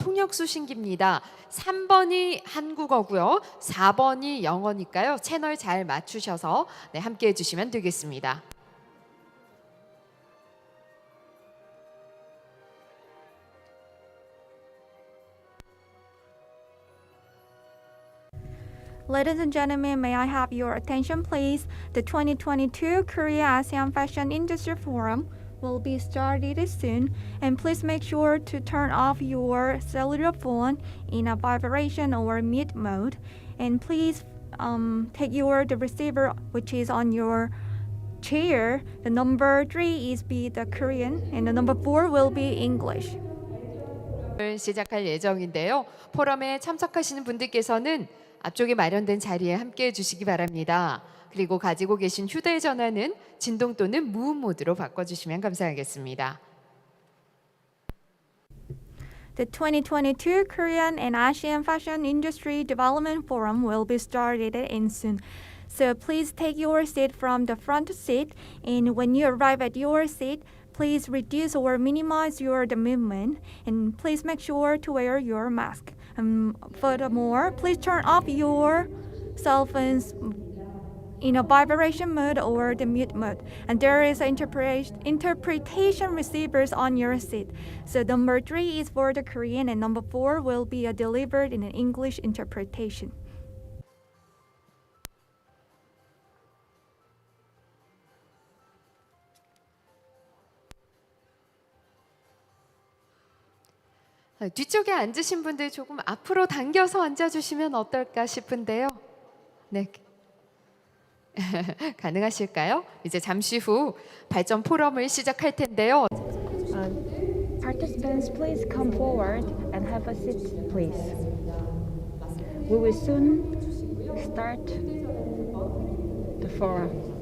통역 수신기입니다. 3번이 한국어고요. 4번이 영어니까요. 채널 잘 맞추셔서 함께 해주시면 되겠습니다. Ladies and gentlemen, may I have your attention, please? The 2022 Korea ASEAN Fashion Industry Forum will be started soon, and please make sure to turn off your cellular phone in a vibration or mute mode, and please take the receiver which is on your chair. The number 3 is the Korean, and the number 4 will be English. 시작할 예정인데요. 포럼에 참석하시는 분들께서는 앞쪽에 마련된 자리에 함께 해주시기 바랍니다. 그리고 가지고 계신 휴대전화는 진동 또는 무음 모드로 바꿔주시면 감사하겠습니다. The 2022 Korean and Asian Fashion Industry Development Forum will be started in soon. So please take your seat from the front seat, and when you arrive at your seat, please reduce or minimize the movement, and please make sure to wear your mask. Furthermore, please turn off your cell phones in a vibration mode or the mute mode. And there is interpretation receivers on your seat. So number 3 is for the Korean, and number 4 will be delivered in an English interpretation. 뒤쪽에 앉으신 분들 조금 앞으로 당겨서 앉아주시면 어떨까 싶은데요. 네, 가능하실까요? 이제 잠시 후 발전 포럼을 시작할 텐데요. Participants, please come forward and have a seat, please. We will soon start the forum.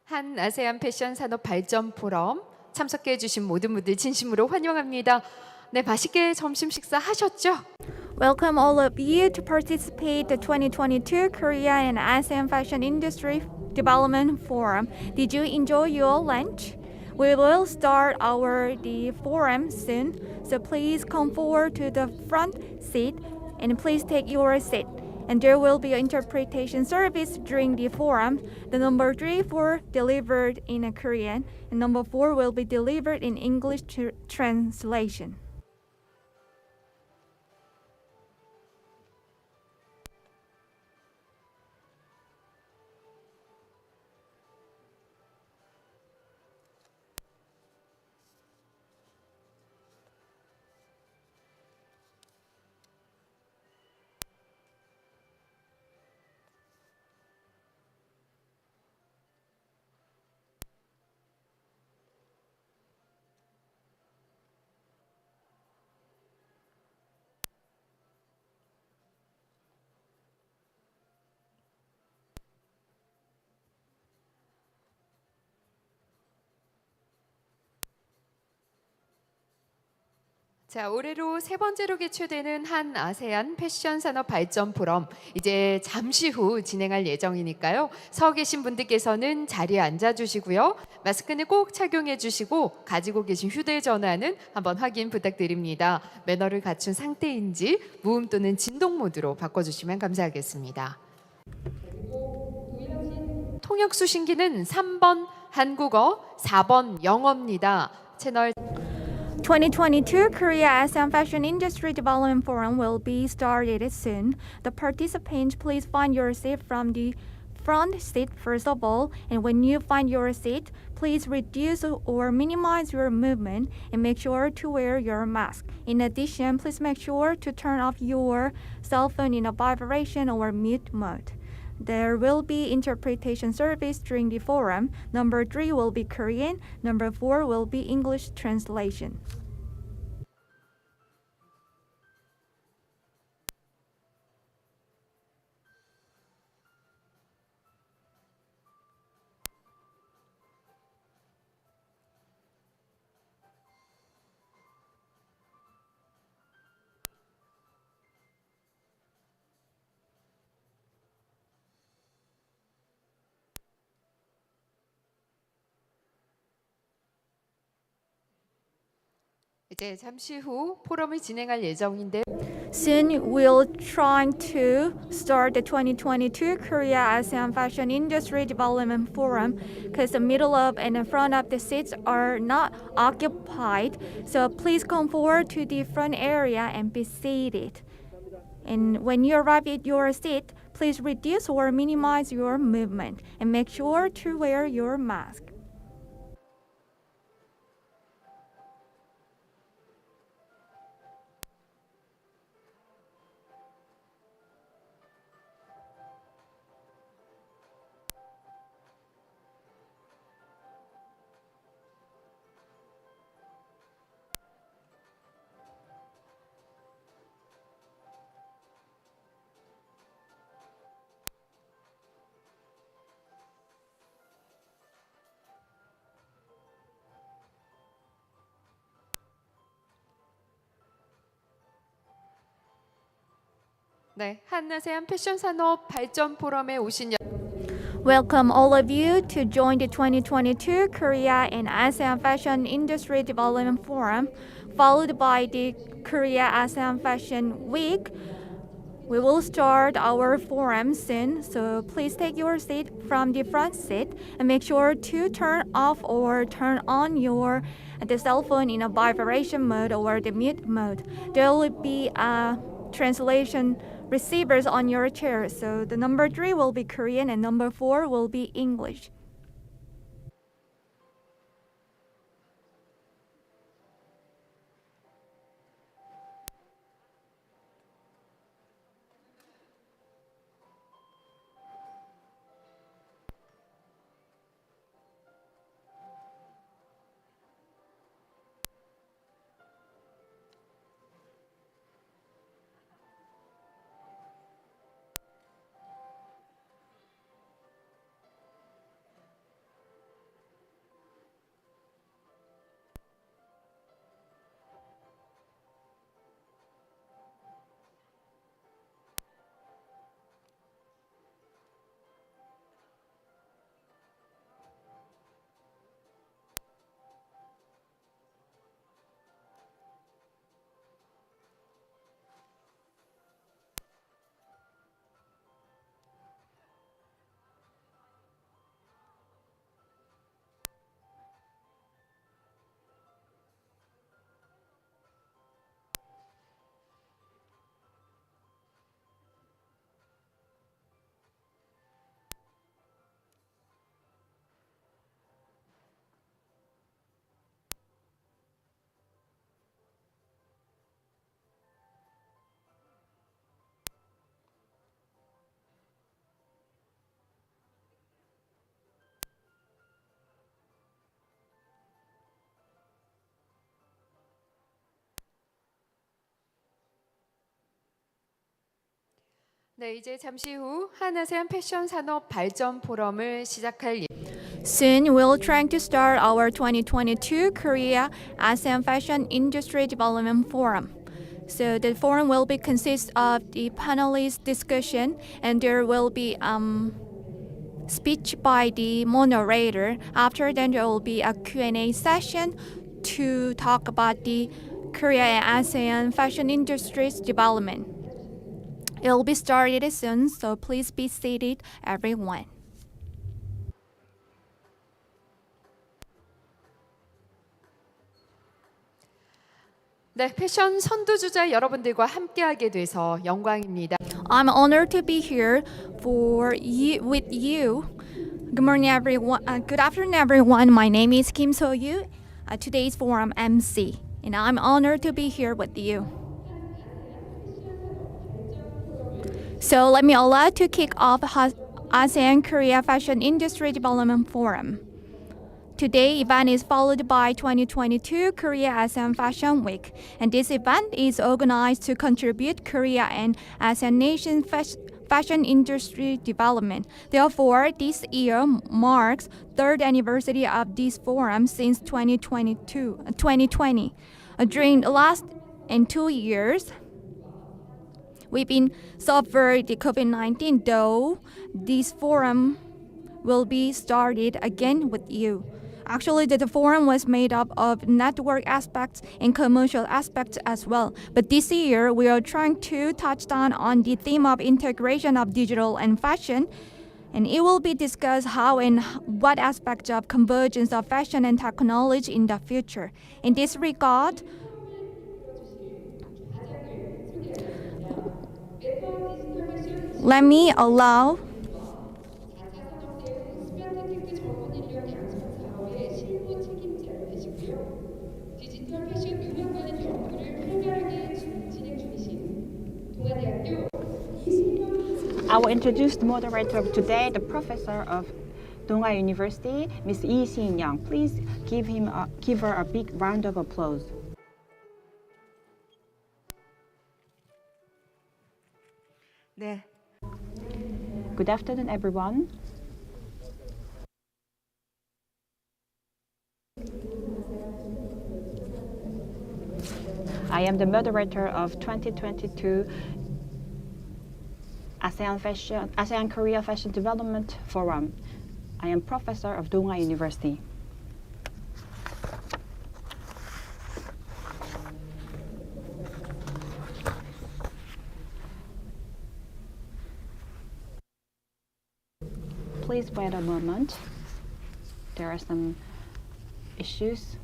한 아세안 패션 산업 발전 포럼 참석해 주신 모든 분들 진심으로 환영합니다. 네, 맛있게 점심 식사 하셨죠? Welcome all of you to participate the 2022 Korea and ASEAN Fashion Industry Development Forum. Did you enjoy your lunch? We will start the forum soon, so please come forward to the front seat and please take your seat. And there will be an interpretation service during the forum. The number 3 for delivered in a Korean, and number 4 will be delivered in English translation. 자, 올해로 세 번째로 개최되는 한 아세안 패션 산업 발전 포럼 이제 잠시 후 진행할 예정이니까요. 서 계신 분들께서는 자리에 앉아 주시고요. 마스크는 꼭 착용해 주시고 가지고 계신 휴대전화는 한번 확인 부탁드립니다. 매너를 갖춘 상태인지 무음 또는 진동 모드로 바꿔주시면 감사하겠습니다. 통역 수신기는 3번 한국어, 4번 영어입니다. 채널 2022 Korea ASEAN Fashion Industry Development Forum will be started soon. The participants, please find your seat from the front seat first of all, and when you find your seat, please reduce or minimize your movement and make sure to wear your mask. In addition, please make sure to turn off your cell phone in a vibration or mute mode. There will be interpretation service during the forum. Number 3 will be Korean. Number 4 will be English translation. 이제 잠시 후 포럼을 진행할 예정인데 Soon we'll trying to start the 2022 Korea ASEAN Fashion Industry Development Forum because the middle of and the front of the seats are not occupied. So please come forward to the front area and be seated. And when you arrive at your seat, please reduce or minimize your movement and make sure to wear your mask. 네, 한아세안 패션 산업 발전 포럼에 오신 Welcome all of you to join the 2022 Korea and ASEAN Fashion Industry Development Forum, followed by the Korea ASEAN Fashion Week. We will start our forum soon, so please take your seat from the front seat and make sure to turn off or turn on the cell phone in a vibration mode or the mute mode. There will be translation receivers on your chair, so the number 3 will be Korean and number 4 will be English. 네, 이제 잠시 후 한아세안 패션 산업 발전 포럼을 시작할 Soon, we'll trying to start our 2022 Korea ASEAN Fashion Industry Development Forum. So the forum will be consist of the panelist discussion, and there will be speech by the moderator. After then, there will be a Q&A session to talk about the Korea and ASEAN fashion industry's development. It will be started soon, so please be seated, everyone. 네, 패션 선두주자 여러분들과 함께하게 돼서 영광입니다. I'm honored to be here with you. Good morning, everyone. Good afternoon, everyone. My name is Kim So-yu, today's forum MC, and I'm honored to be here with you. So let me allow to kick off ASEAN-Korea Fashion Industry Development Forum. Today's event is followed by 2022 Korea ASEAN Fashion Week, and this event is organized to contribute Korea and ASEAN nation fashion industry development. Therefore, this year marks third anniversary of this forum since 2020. During the last 2 years, we've been suffered the COVID-19, though this forum will be started again with you. Actually, the forum was made up of network aspects and commercial aspects as well. But this year, we are trying to touch down on the theme of integration of digital and fashion, and it will be discussed how and what aspects of convergence of fashion and technology in the future. In this regard, let me allow I will introduce the moderator of today, the professor of Donghua University, Ms. Lee Sin-young. Please give her a big round of applause. 네. Good afternoon, everyone. I am the moderator of 2022 ASEAN-Korea Fashion Development Forum. I am professor of Donghua University. Please wait a moment. There are some issues.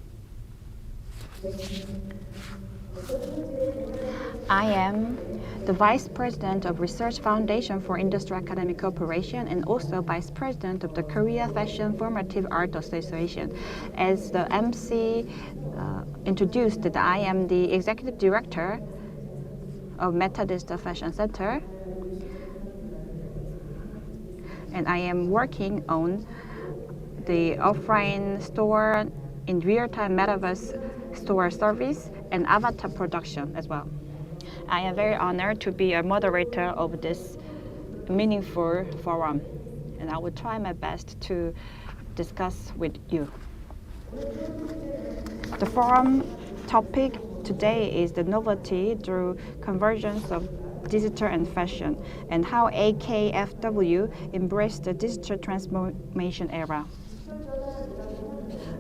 I am the Vice President of Research Foundation for Industry Academic Cooperation and also Vice President of the Korea Fashion Formative Art Association. As the MC introduced, that I am the Executive Director of Metadista Fashion Center, and I am working on the offline store in real-time metaverse store service and avatar production as well. I am very honored to be a moderator of this meaningful forum, and I will try my best to discuss with you. The forum topic today is the novelty through convergence of digital and fashion, and how AKFW embraced the digital transformation era.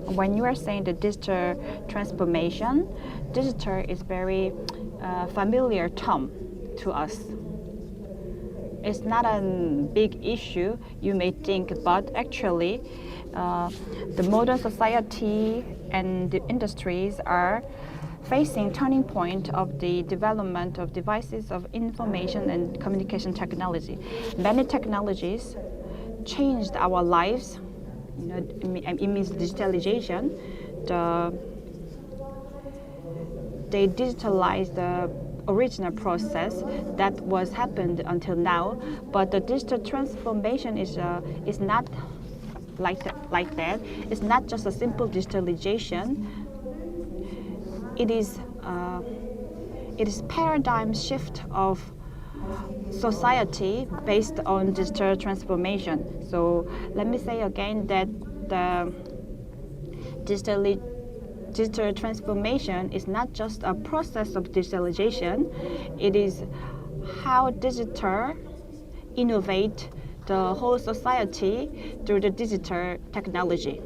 When you are saying the digital transformation, digital is very familiar term to us. It's not a big issue, you may think, but actually the modern society and the industries are facing turning point of the development of devices of information and communication technology. Many technologies changed our lives. You know, it means digitalization. They digitalized the original process that was happened until now, but the digital transformation is not like that. It's not just a simple digitalization. It is paradigm shift of society based on digital transformation. So let me say again that the digital transformation is not just a process of digitalization. It is how digital innovate the whole society through the digital technology.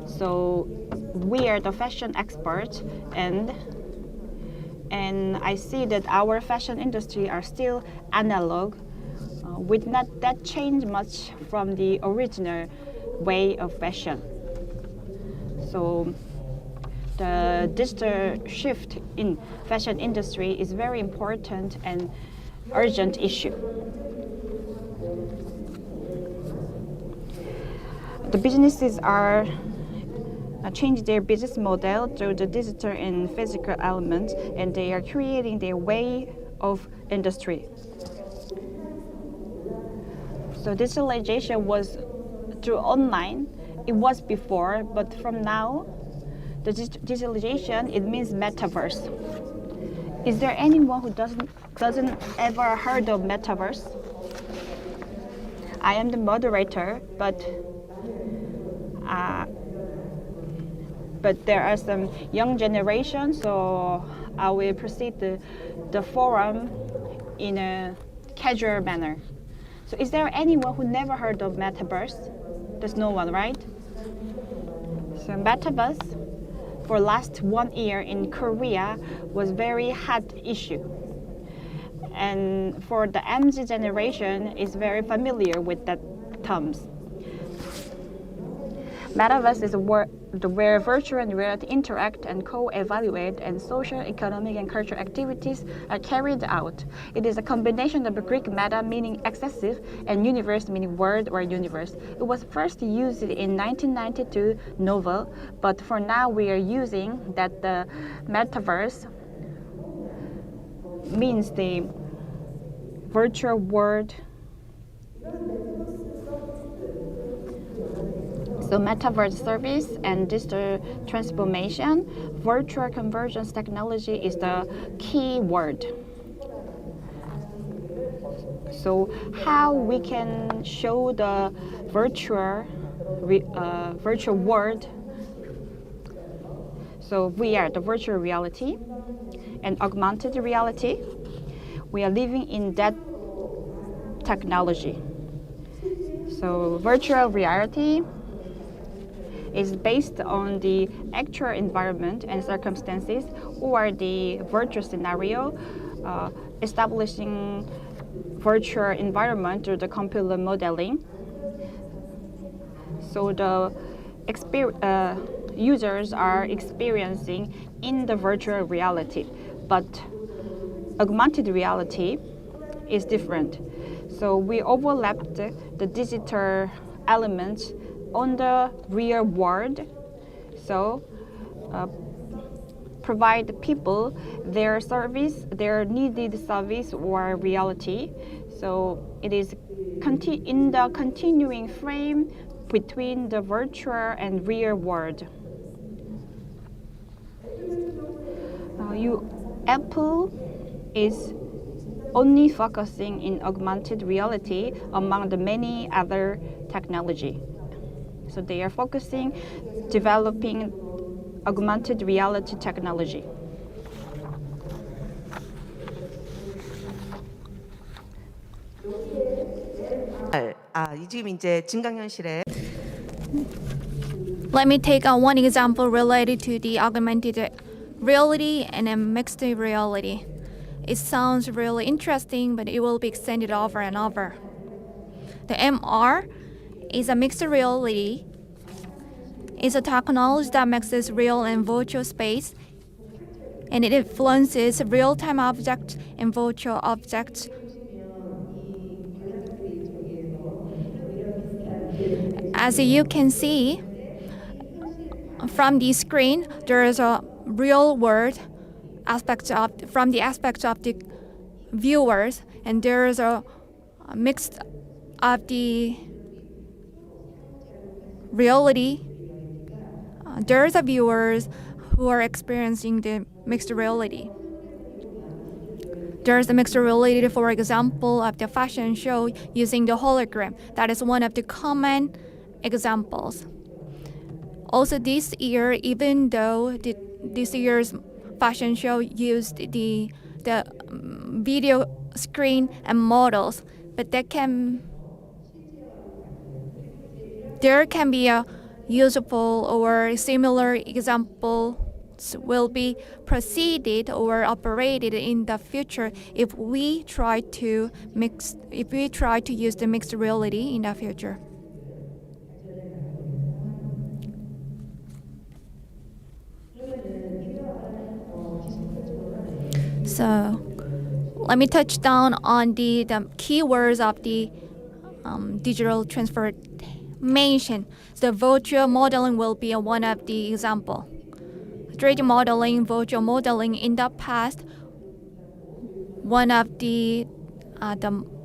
So we are the fashion experts, and I see that our fashion industry are still analog, with not that change much from the original way of fashion. So the digital shift in fashion industry is very important, and urgent issue. The businesses are change their business model through the digital and physical elements, and they are creating their way of industry. So digitalization was through online. It was before, but from now, the digitalization, it means metaverse. Is there anyone who doesn't ever heard of metaverse? I am the moderator, but there are some young generations, so I will proceed the forum in a casual manner. So is there anyone who never heard of metaverse? There's no one, right? So metaverse for last 1 year in Korea was very hot issue. And for the MZ generation is very familiar with that terms. Metaverse is where virtual and reality interact and co-evaluate, and social, economic, and cultural activities are carried out. It is a combination of Greek meta, meaning excessive, and universe, meaning world or universe. It was first used in 1992 novel, but for now we are using that the metaverse means the virtual world. So metaverse service and digital transformation, virtual convergence technology is the key word. So how we can show the virtual world? So VR, the virtual reality, and augmented reality. We are living in that technology. So virtual reality is based on the actual environment and circumstances or the virtual scenario, establishing virtual environment through the computer modeling. So the users are experiencing in the virtual reality, but augmented reality is different. So we overlapped the digital elements on the real world, so provide people their service, their needed service or reality. So it is in the continuing frame between the virtual and real world. Apple is only focusing in augmented reality among the many other technology. So they are focusing, developing augmented reality technology. 지금 이제 증강현실에 Let me take one example related to the augmented reality and a mixed reality. It sounds really interesting, but it will be extended over and over. The MR is a mixed reality. It's a technology that mixes real and virtual space, and it influences real-time objects and virtual objects. As you can see from the screen, there is a real world aspect from the aspect of the viewers, and there is a mix of the reality. There's a viewers who are experiencing the mixed reality. There's a mixed reality, for example, of the fashion show using the hologram. That is one of the common examples. Also this year, even though this year's fashion show used the video screen and models, but there can be a useful or similar examples will be proceeded or operated in the future if we try to use the mixed reality in the future. So let me touch down on the keywords of the digital transformation. So virtual modeling will be one of the example. 3D modeling, virtual modeling in the past, one of the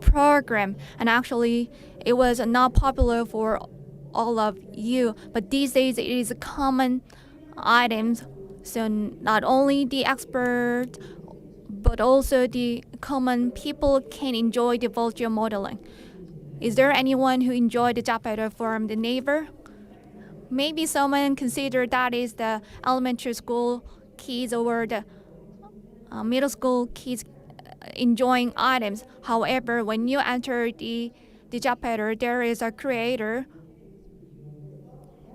program, and actually it was not popular for all of you, but these days it is a common items. So not only the expert, but also the common people can enjoy the virtual modeling. Is there anyone who enjoyed the job title from the neighbor? Maybe someone considered that is the elementary school kids or the middle school kids enjoying items. However, when you enter the job title, there is a creator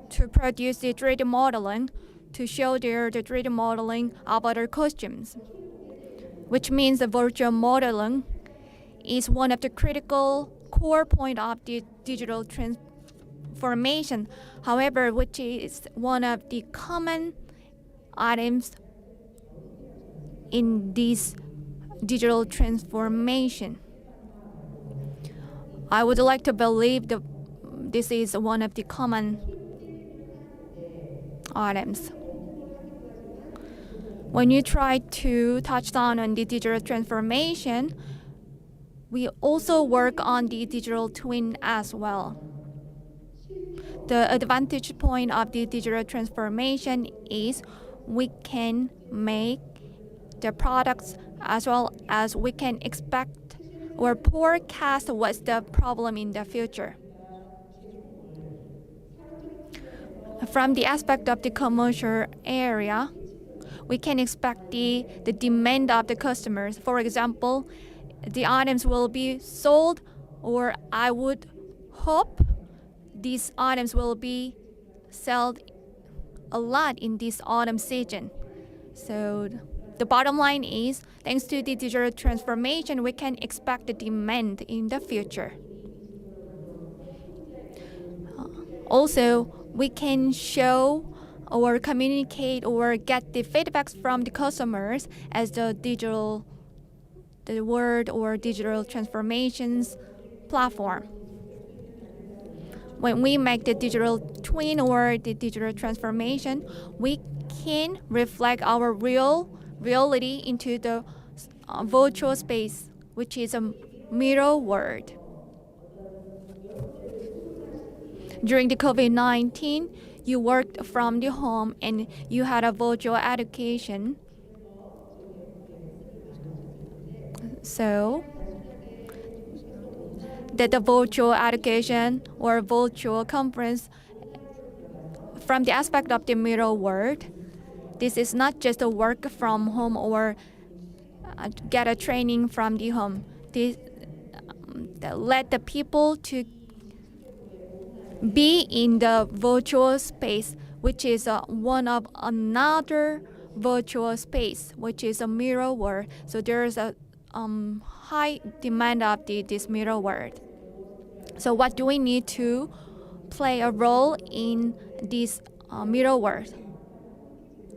to produce the 3D modeling to show the 3D modeling avatar costumes, which means the virtual modeling is one of the critical core point of the digital transformation. However, which is one of the common items in this digital transformation. I would like to believe that this is one of the common items. When you try to touch down on the digital transformation, we also work on the digital twin as well. The advantage point of the digital transformation is we can make the products as well as we can expect or forecast what's the problem in the future. From the aspect of the commercial area, we can expect the demand of the customers. For example, the items will be sold, or I would hope these items will be sold a lot in this autumn season. So the bottom line is, thanks to the digital transformation, we can expect the demand in the future. Also, we can show or communicate or get the feedbacks from the customers as the word or digital transformations platform. When we make the digital twin or the digital transformation, we can reflect our reality into the virtual space, which is a mirror world. During the COVID-19, you worked from the home and you had a virtual education. So that the virtual education or virtual conference, from the aspect of the mirror world, this is not just a work from home or get a training from the home. This let the people to be in the virtual space, which is one of another virtual space, which is a mirror world. So there is a high demand of this mirror world. So what do we need to play a role in this mirror world?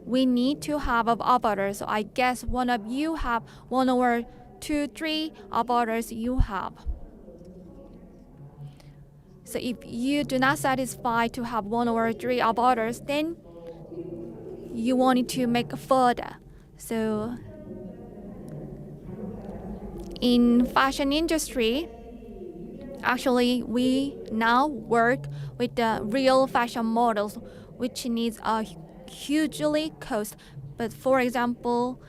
We need to have an avatar. So I guess one of you have one or two, three avatars you have. So if you do not satisfy to have one or three avatars, then you want to make further. So in fashion industry, actually we now work with the real fashion models, which needs a hugely cost. But for example,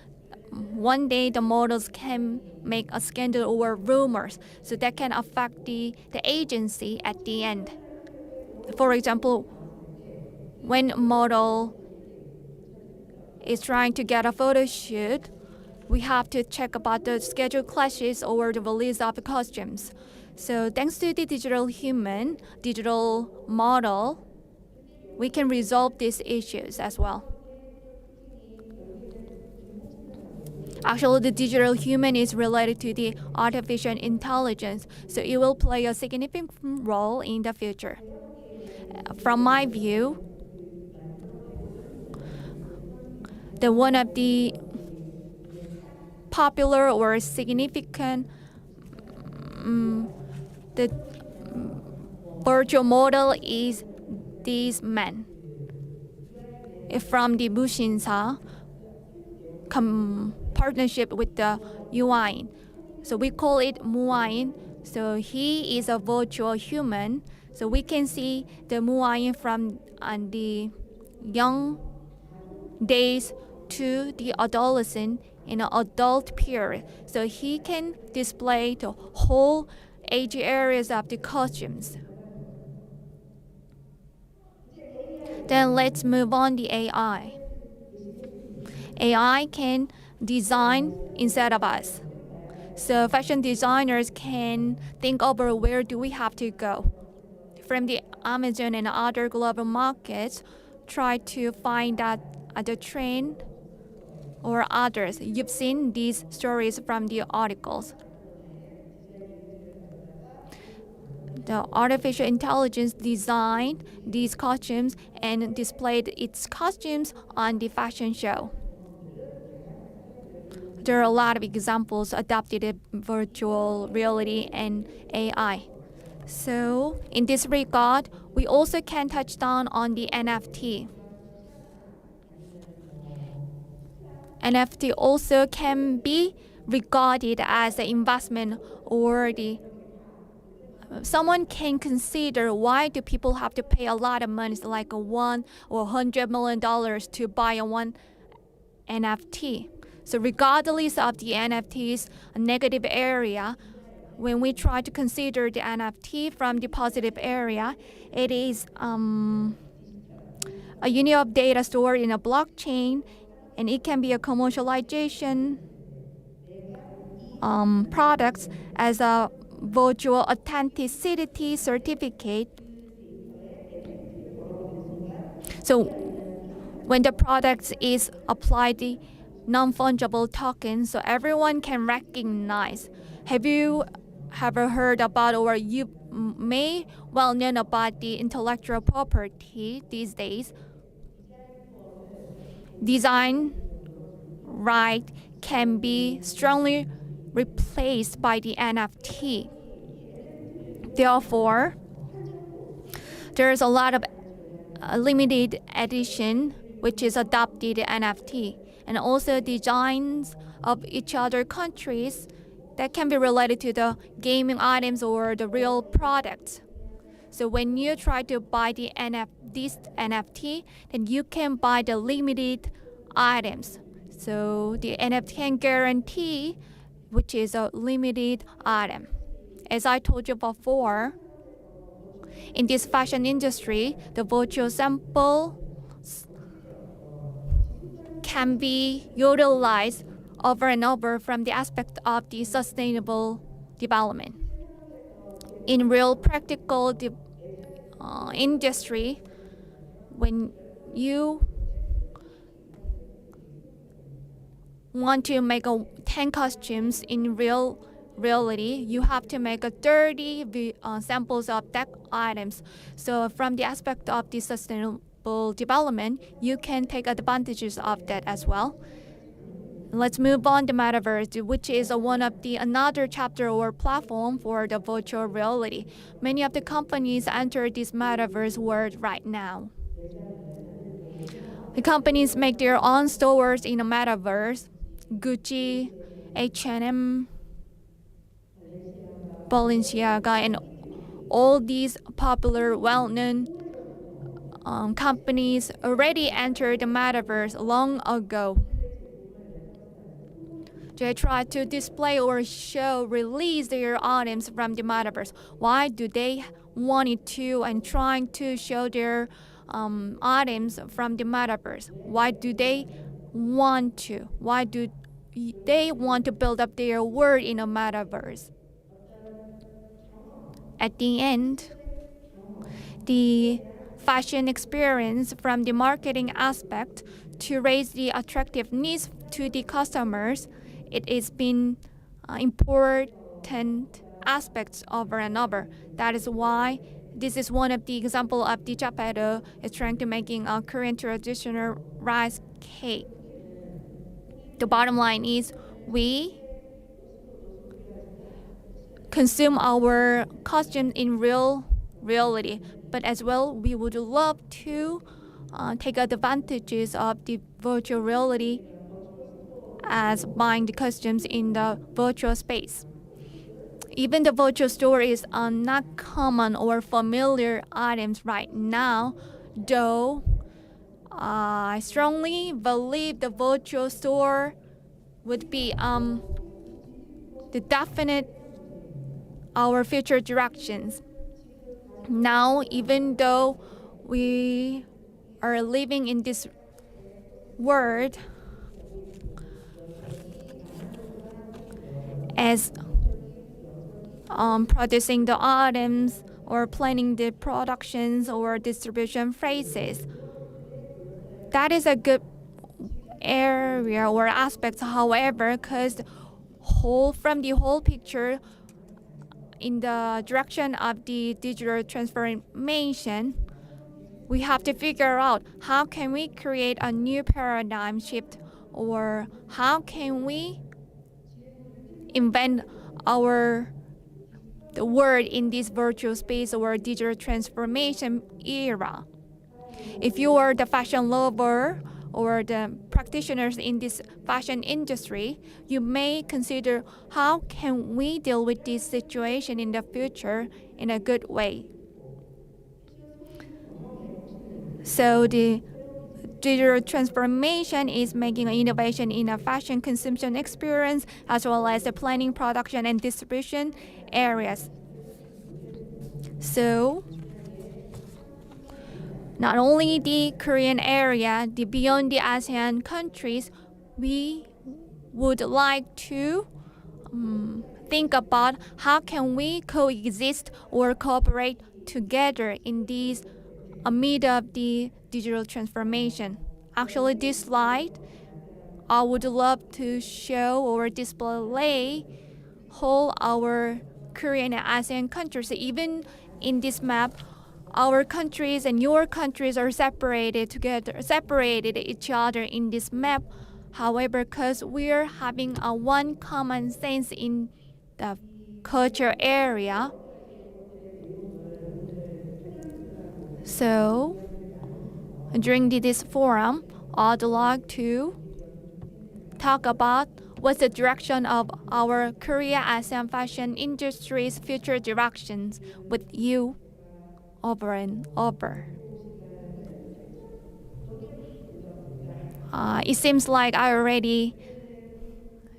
one day the models can make a scandal or rumors, so that can affect the agency at the end. For example, when a model is trying to get a photo shoot, we have to check about the schedule clashes or the release of the costumes. So thanks to the digital model, we can resolve these issues as well. Actually, the digital human is related to the artificial intelligence, so it will play a significant role in the future. From my view, one of the popular or significant, the virtual model is this man from the Bushinsa partnership with the Yuan. So we call it Muayin. So he is a virtual human. So we can see the Muayin from the young days to the adolescent in an adult period. So he can display the whole age areas of the costumes. Then let's move on the AI. AI can design instead of us. So fashion designers can think over where do we have to go. From the Amazon and other global markets, try to find that the trend or others. You've seen these stories from the articles. The artificial intelligence designed these costumes and displayed its costumes on the fashion show. There are a lot of examples adopted in virtual reality and AI. So in this regard, we also can touch down on the NFT. NFT also can be regarded as an investment, or someone can consider why do people have to pay a lot of money, like $1 or $100 million to buy one NFT. So regardless of the NFT's negative area, when we try to consider the NFT from the positive area, it is a unit of data stored in a blockchain, and it can be a commercialization products as a virtual authenticity certificate. So when the product is applied the non-fungible token, so everyone can recognize. Have you ever heard about, or you may well know about the intellectual property these days? Design right can be strongly replaced by the NFT. Therefore, there's a lot of limited edition which is adopted NFT, and also designs of each other countries that can be related to the gaming items or the real products. So when you try to buy this NFT, then you can buy the limited items. So the NFT can guarantee which is a limited item. As I told you before, in this fashion industry, the virtual sample can be utilized over and over from the aspect of the sustainable development. In real practical industry, when you want to make 10 costumes in reality, you have to make 30 samples of that items. So from the aspect of the sustainable development, you can take advantages of that as well. Let's move on to metaverse, which is one of the another chapter or platform for the virtual reality. Many of the companies enter this metaverse world right now. The companies make their own stores in the metaverse. Gucci, H&M, Balenciaga, and all these popular, well-known companies already entered the metaverse long ago. They try to display or release their items from the metaverse. Why do they want it to and trying to show their items from the metaverse? Why do they want to? Why do they want to build up their world in a metaverse? At the end, the fashion experience from the marketing aspect to raise the attractiveness to the customers, it has been important aspects over and over. That is why this is one of the example of the Japan is trying to making a Korean traditional rice cake. The bottom line is we consume our costume in reality, but as well we would love to take advantages of the virtual reality as buying the costumes in the virtual space. Even the virtual store is not common or familiar items right now, though I strongly believe the virtual store would be the definite our future directions. Now, even though we are living in this world as producing the items or planning the productions or distribution phases, that is a good area or aspect. However, because from the whole picture in the direction of the digital transformation, we have to figure out how can we create a new paradigm shift, or how can we invent the word in this virtual space or digital transformation era. If you are the fashion lover or the practitioners in this fashion industry, you may consider how can we deal with this situation in the future in a good way. So the digital transformation is making an innovation in a fashion consumption experience as well as the planning, production, and distribution areas. So not only the Korean area, beyond the ASEAN countries, we would like to think about how can we coexist or cooperate together in these amid of the digital transformation. Actually, this slide, I would love to show or display whole our Korean and ASEAN countries. Even in this map, our countries and your countries are separated each other in this map. However, because we're having a one common sense in the culture area, so during this forum, I'd like to talk about what's the direction of our Korea ASEAN fashion industry's future directions with you over and over. It seems like I already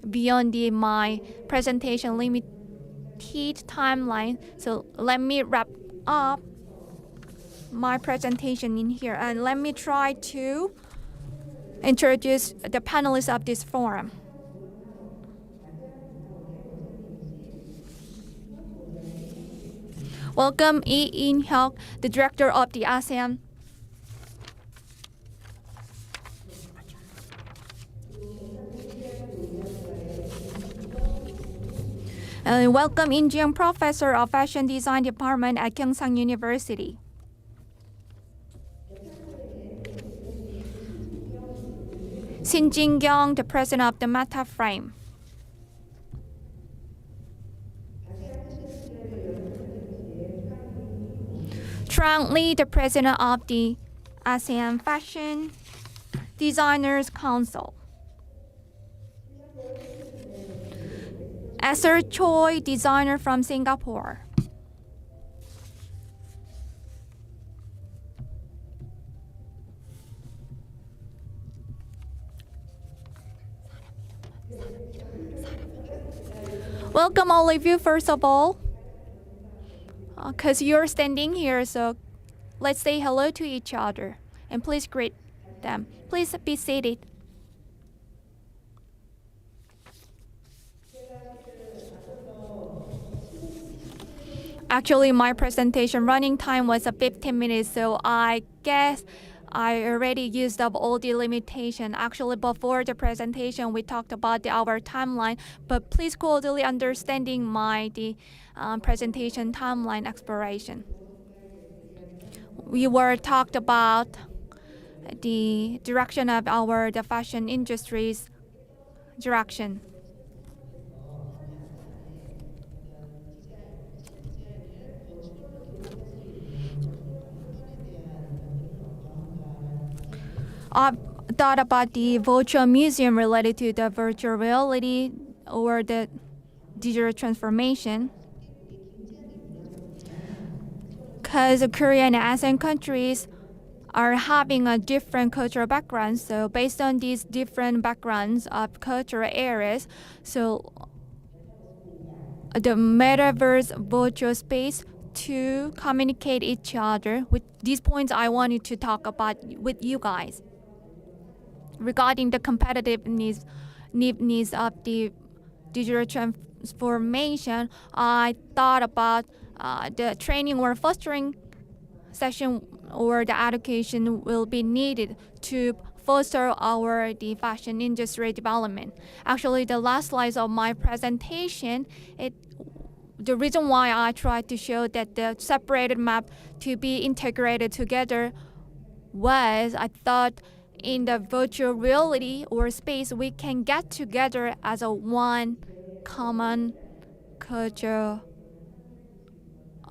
beyond my presentation limited timeline, so let me wrap up my presentation in here and let me try to introduce the panelists of this forum. Welcome Lee In-hyuk, the director of the ASEAN. Welcome In Jung, professor of fashion design department at Gyeongsang University. Shin Jin-kyung, the president of the Meta Frame. Trang Lee, the president of the ASEAN Fashion Designers Council. Esther Choi, designer from Singapore. Welcome all of you, first of all, because you're standing here, so let's say hello to each other and please greet them. Please be seated. Actually, my presentation running time was 15 minutes, so I guess I already used up all the limitation. Actually, before the presentation, we talked about our timeline, but please cordially understanding the presentation timeline expiration. We were talked about the direction of the fashion industry's direction. thought about the virtual museum related to the virtual reality or the digital transformation. Because Korea and ASEAN countries are having a different cultural background. So based on these different backgrounds of cultural areas, so the metaverse virtual space to communicate each other. With these points I wanted to talk about with you guys. Regarding the competitiveness needs of the digital transformation, I thought about the training or fostering session or the education will be needed to foster the fashion industry development. Actually, the last slides of my presentation, the reason why I tried to show that the separated map to be integrated together was I thought in the virtual reality or space we can get together as a one common culture,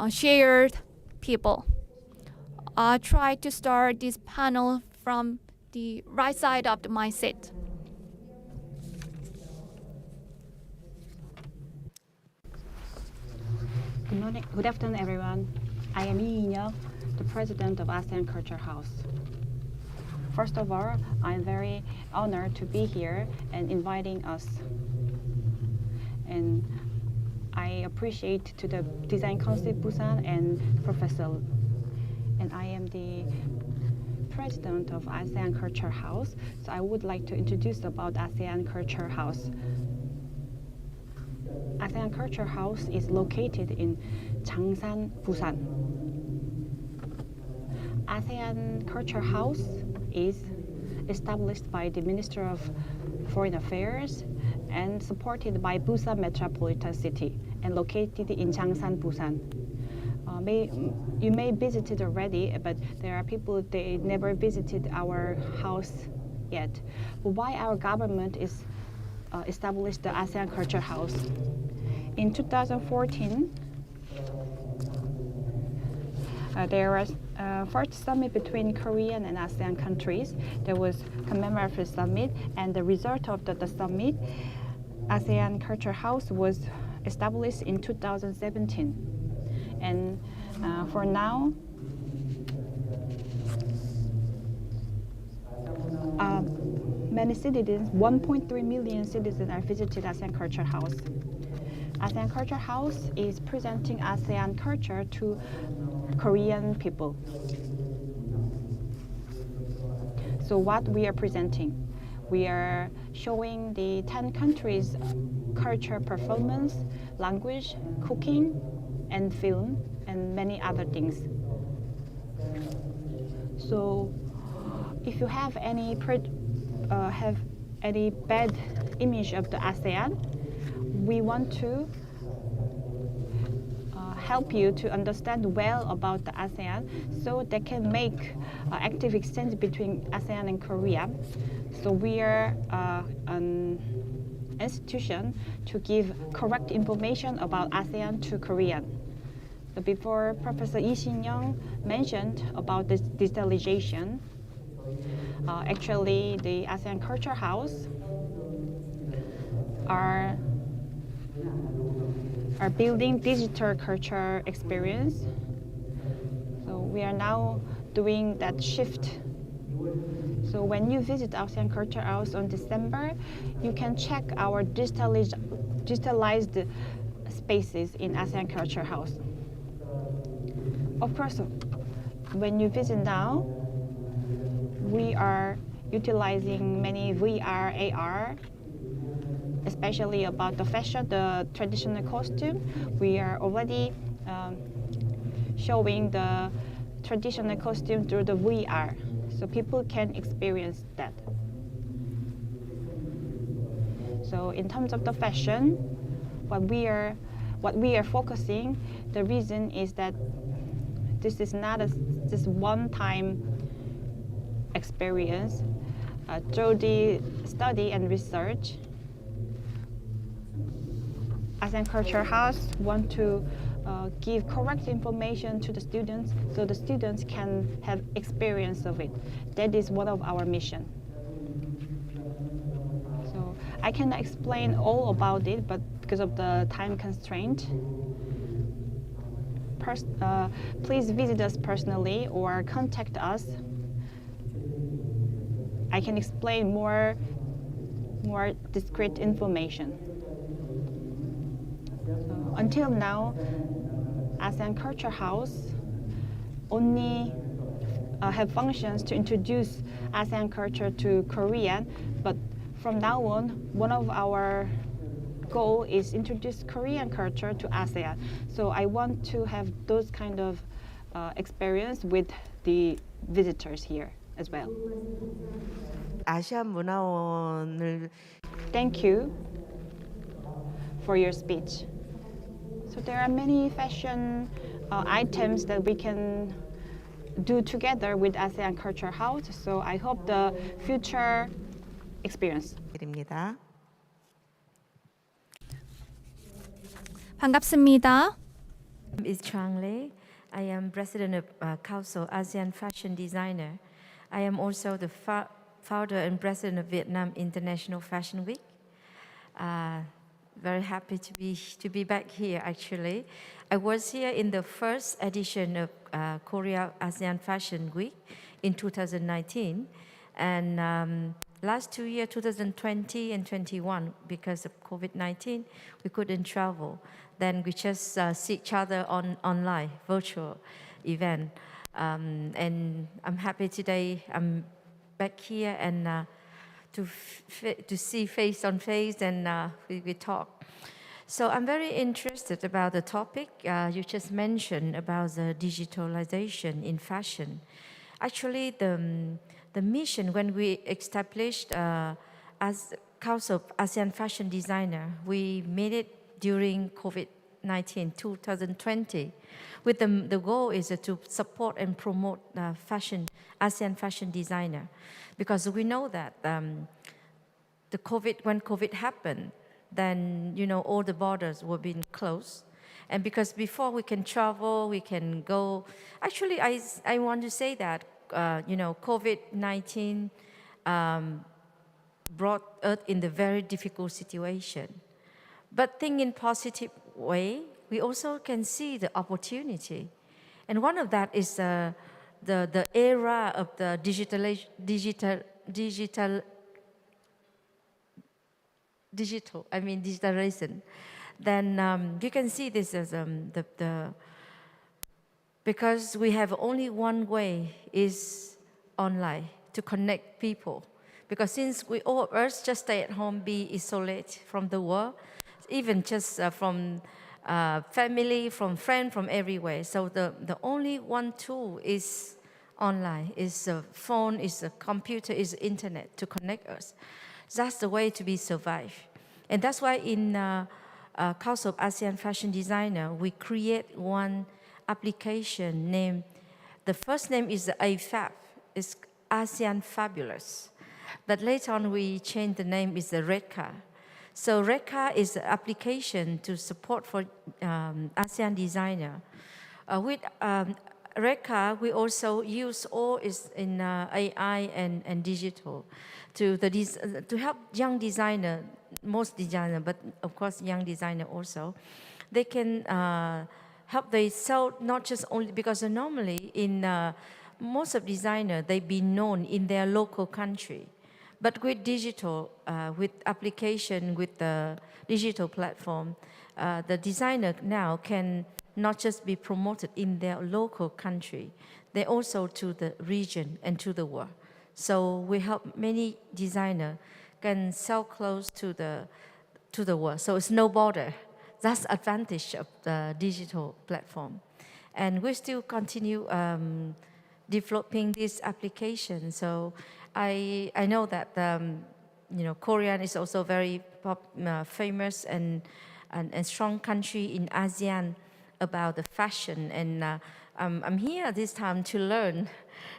shared people. I tried to start this panel from the right side of my seat. Good morning, good afternoon, everyone. I am Lee Young, the president of ASEAN Culture House. First of all, I'm very honored to be here and inviting us. And I appreciate to the Design Council Busan and Professor. And I am the president of ASEAN Culture House. So I would like to introduce about ASEAN Culture House. ASEAN Culture House is located in Changsan, Busan. ASEAN Culture House is established by the Minister of Foreign Affairs and supported by Busan Metropolitan City and located in Changsan, Busan. You may visit it already, but there are people they never visited our house yet. But why our government is established the ASEAN Culture House? In 2014, there was first summit between Korean and ASEAN countries. There was commemorative summit, and the result of the summit, ASEAN Culture House was established in 2017. And for now, many citizens, 1.3 million citizens are visited ASEAN Culture House. ASEAN Culture House is presenting ASEAN culture to Korean people. So what we are presenting? We are showing the 10 countries' culture performance, language, cooking, and film, and many other things. So if you have any bad image of the ASEAN, we want to help you to understand well about the ASEAN so they can make active exchange between ASEAN and Korea. So we are an institution to give correct information about ASEAN to Korean. So before Professor Lee Shin-young mentioned about this digitalization, actually the ASEAN Culture House are building digital culture experience. So we are now doing that shift. So when you visit ASEAN Culture House on December, you can check our digitalized spaces in ASEAN Culture House. Of course, when you visit now, we are utilizing many VR, AR, especially about the fashion, the traditional costume. We are already showing the traditional costume through the VR, so people can experience that. So in terms of the fashion, what we are focusing, the reason is that this is not just one-time experience. Through the study and research, ASEAN Culture House want to give correct information to the students so the students can have experience of it. That is one of our mission. So I cannot explain all about it, but because of the time constraint, please visit us personally or contact us. I can explain more discrete information. So until now, ASEAN Culture House only have functions to introduce ASEAN culture to Korean, but from now on, one of our goal is introduce Korean culture to ASEAN. So I want to have those kind of experience with the visitors here as well. 아시안 문화원을 Thank you for your speech. So there are many fashion items that we can do together with ASEAN Culture House. So I hope the future experience. 드립니다. 반갑습니다. Is Chang Lei. I am president of Council ASEAN Fashion Designer. I am also the founder and president of Vietnam International Fashion Week. Very happy to be back here. Actually, I was here in the first edition of Korea ASEAN Fashion Week in 2019, and last 2 years, 2020 and 21, because of COVID-19, we couldn't travel. Then we just see each other online, virtual event. And I'm happy today I'm back here and to see face on face and we talk. So I'm very interested about the topic you just mentioned about the digitalization in fashion. Actually, the mission when we established as Council of ASEAN Fashion Designer, we made it during COVID-19, 2020, with the goal is to support and promote ASEAN fashion designer, because we know that when COVID happened, then all the borders were being closed, and because before we can travel, we can go. Actually, I want to say that COVID-19 brought us in the very difficult situation. But think in positive way, we also can see the opportunity. And one of that is the era of the digitalization. Then you can see this as because we have only one way is online to connect people. Because since we all of us just stay at home, be isolated from the world, even just from family, from friends, from everywhere. So the only one tool is online, is a phone, is a computer, is internet to connect us. That's the way to be survive. And that's why in Council of ASEAN Fashion Designer, we create one application named, the first name is AFAB, it's ASEAN Fabulous. But later on, we changed the name, is the REDCA. So REDCA is an application to support for ASEAN designer. With REDCA, we also use all is in AI and digital to help young designer, most designer, but of course young designer also. They can help they sell not just only because normally in most of designer they be known in their local country. But with digital, with application, with the digital platform, the designer now can not just be promoted in their local country, they also to the region and to the world. So we help many designers can sell clothes to the world. So it's no border. That's the advantage of the digital platform. And we still continue developing this application. So I know that Korean is also very famous and strong country in ASEAN about the fashion. And I'm here this time to learn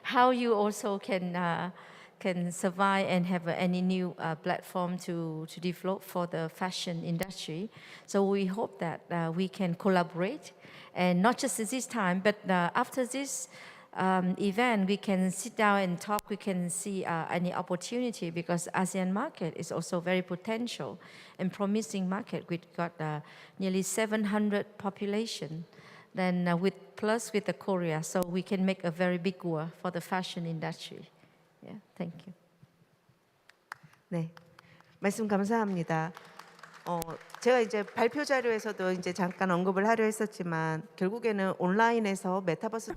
how you also can can survive and have any new platform to develop for the fashion industry. So we hope that we can collaborate, and not just at this time, but after this event, we can sit down and talk. We can see any opportunity, because ASEAN market is also very potential and promising market. We've got nearly 700 population, then with the Korea, so we can make a very big war for the fashion industry. Yeah, thank you. 네, 말씀 감사합니다. 제가 이제 발표 자료에서도 이제 잠깐 언급을 하려 했었지만 결국에는 온라인에서 메타버스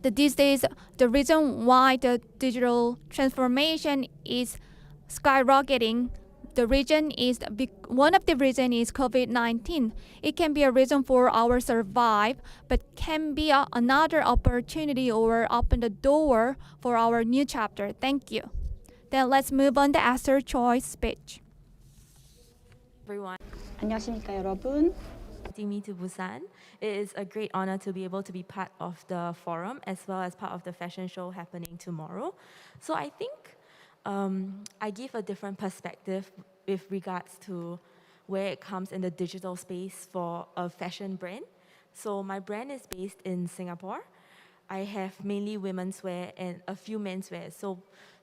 These days, the reason why the digital transformation is skyrocketing, one of the reason is COVID-19. It can be a reason for our survive, but can be another opportunity or open the door for our new chapter. Thank you. Then let's move on to Esther Choi's speech. Everyone, 안녕하십니까 여러분. inviting me to Busan. It is a great honor to be able to be part of the forum as well as part of the fashion show happening tomorrow. So I think I give a different perspective with regards to where it comes in the digital space for a fashion brand. So my brand is based in Singapore. I have mainly women's wear and a few menswear. So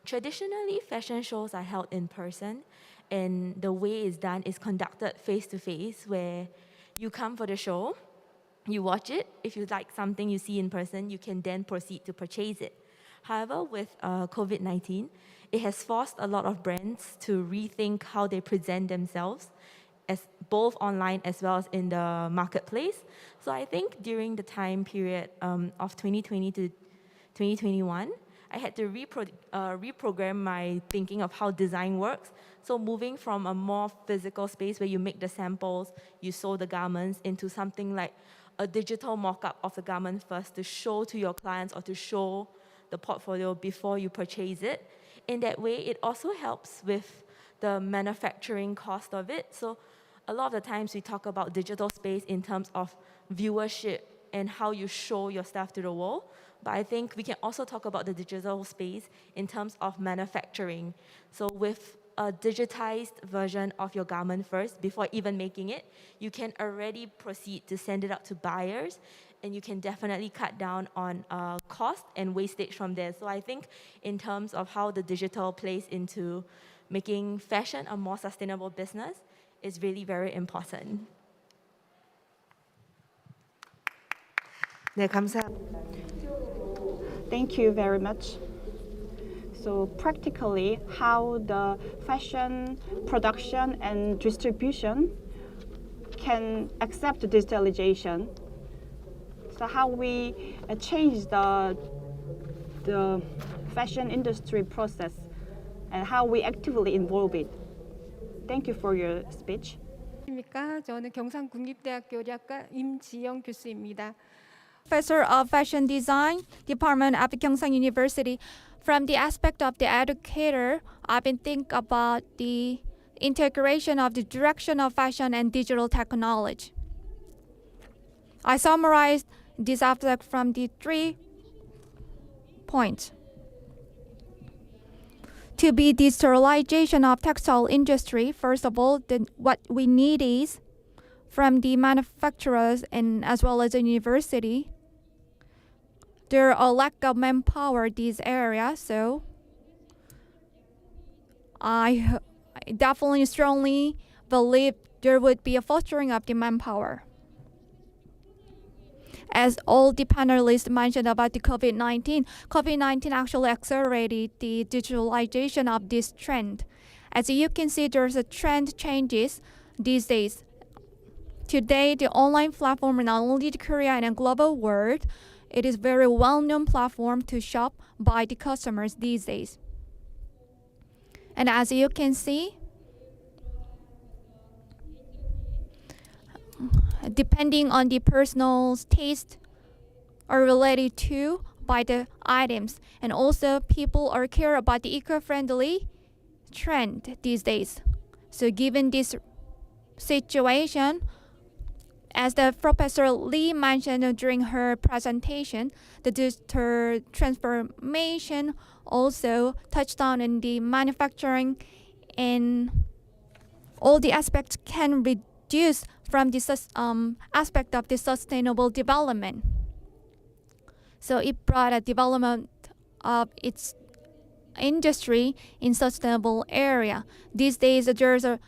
traditionally, fashion shows are held in person, and the way it's done is conducted face-to-face, where you come for the show, you watch it. If you like something you see in person, you can then proceed to purchase it. However, with COVID-19, it has forced a lot of brands to rethink how they present themselves, as both online as well as in the marketplace. So I think during the time period of 2020 to 2021, I had to reprogram my thinking of how design works. So moving from a more physical space where you make the samples, you sew the garments, into something like a digital mock-up of the garment first to show to your clients or to show the portfolio before you purchase it. In that way, it also helps with the manufacturing cost of it. So a lot of the times we talk about digital space in terms of viewership and how you show your stuff to the world. But I think we can also talk about the digital space in terms of manufacturing. So with a digitized version of your garment first, before even making it, you can already proceed to send it out to buyers, and you can definitely cut down on cost and wastage from there. So I think in terms of how the digital plays into making fashion a more sustainable business is really very important. 네, 감사합니다. Thank you very much. So practically, how the fashion production and distribution can accept digitalization. So how we change the fashion industry process and how we actively involve it. Thank you for your speech. 안녕하십니까. 저는 경상국립대학교 의학과 임지영 교수입니다. Professor of Fashion Design, Department at Gyeongsang University. From the aspect of the educator, I've been thinking about the integration of the direction of fashion and digital technology. I summarized this aspect from the 3 points. To be digitalization of textile industry, first of all, what we need is from the manufacturers and as well as the university, there are a lack of manpower in this area, so I definitely strongly believe there would be a fostering of the manpower. As all the panelists mentioned about the COVID-19, COVID-19 actually accelerated the digitalization of this trend. As you can see, there's a trend changes these days. Today, the online platform in not only the Korea and a global world, it is very well-known platform to shop by the customers these days. And as you can see, depending on the personal taste are related to by the items, and also people are care about the eco-friendly trend these days. So given this situation, as the Professor Lee mentioned during her presentation, the digital transformation also touched on in the manufacturing, and all the aspects can reduce from the aspect of the sustainable development. So it brought a development of its industry in sustainable area. These days, there's a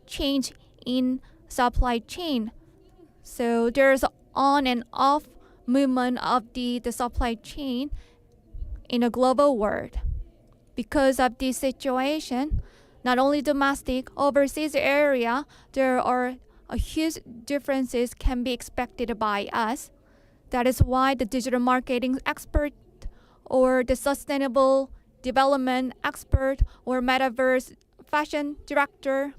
change in supply chain. So there's on and off movement of the supply chain in a global world. Because of this situation, not only domestic, overseas area, there are huge differences can be expected by us. That is why the digital marketing expert or the sustainable development expert or metaverse fashion director